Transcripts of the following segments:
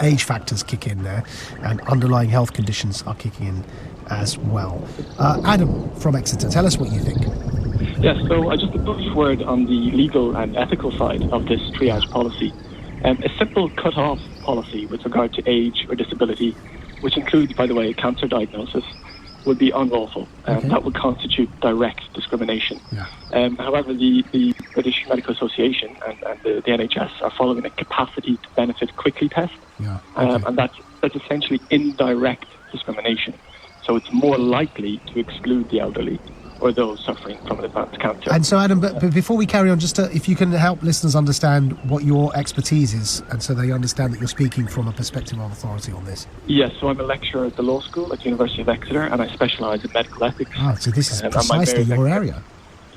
age factors kick in there, and underlying health conditions are kicking in as well. Adam from Exeter, tell us what you think. Yes, so just a brief word on the legal and ethical side of this triage policy. A simple cut-off policy with regard to age or disability, which includes, by the way, cancer diagnosis, would be unlawful. That would constitute direct discrimination. However, the British Medical Association and the NHS are following a capacity to benefit quickly test, and that's essentially indirect discrimination. So it's more likely to exclude the elderly or those suffering from an advanced cancer. And so, Adam, but before we carry on, just if you can help listeners understand what your expertise is, and so they understand that you're speaking from a perspective of authority on this. Yes, so I'm a lecturer at the law school at the University of Exeter, and I specialise in medical ethics. So this is precisely your area.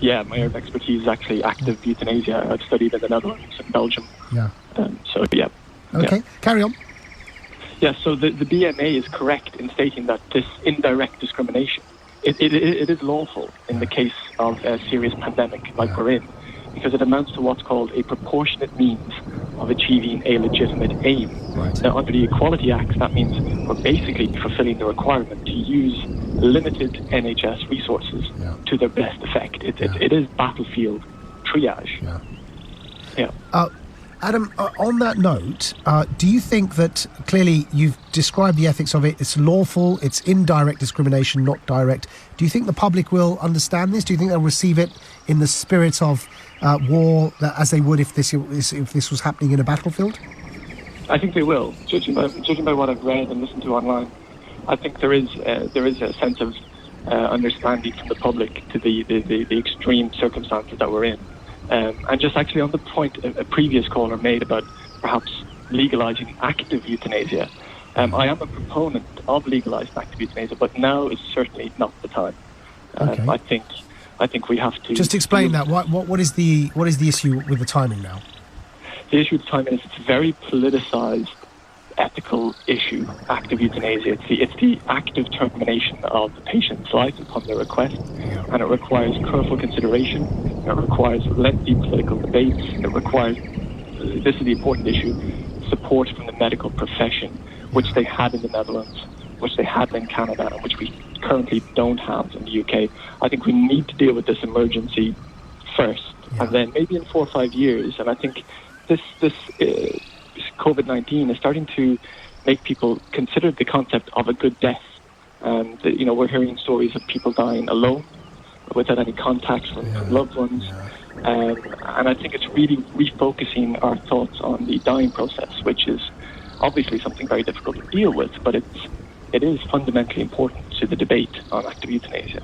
Yeah, my area of expertise is actually active euthanasia. I've studied in the Netherlands and Belgium. Okay, carry on. Yeah, so the BMA is correct in stating that this indirect discrimination, it is lawful in the case of a serious pandemic like we're in, because it amounts to what's called a proportionate means of achieving a legitimate aim. Now, under the Equalities Act, that means we're basically fulfilling the requirement to use limited NHS resources to their best effect. It is battlefield triage. Adam, on that note, do you think that, clearly you've described the ethics of it, it's lawful, it's indirect discrimination, not direct. Do you think the public will understand this? Do you think they'll receive it in the spirit of war, as they would if this was happening in a battlefield? I think they will, judging by what I've read and listened to online. I think there is a sense of understanding from the public to the extreme circumstances that we're in. And just actually on the point a previous caller made about perhaps legalising active euthanasia, I am a proponent of legalising active euthanasia, but now is certainly not the time. I think we have to just explain that. What is the issue with the timing now? The issue with the timing is it's a very politicised ethical issue. Active euthanasia. It's the active termination of the patient's life upon their request, and it requires careful consideration. It requires lengthy political debates. It requires, this is the important issue, support from the medical profession, which they had in the Netherlands, which they had in Canada, and which we currentely don't have in the UK. I think we need to deal with this emergency first, and then maybe in 4 or 5 years. And I think this COVID-19 is starting to make people consider the concept of a good death. And we're hearing stories of people dying alone, without any contact from loved ones. And I think it's really refocusing our thoughts on the dying process, which is obviously something very difficult to deal with, but it is fundamentally important to the debate on active euthanasia.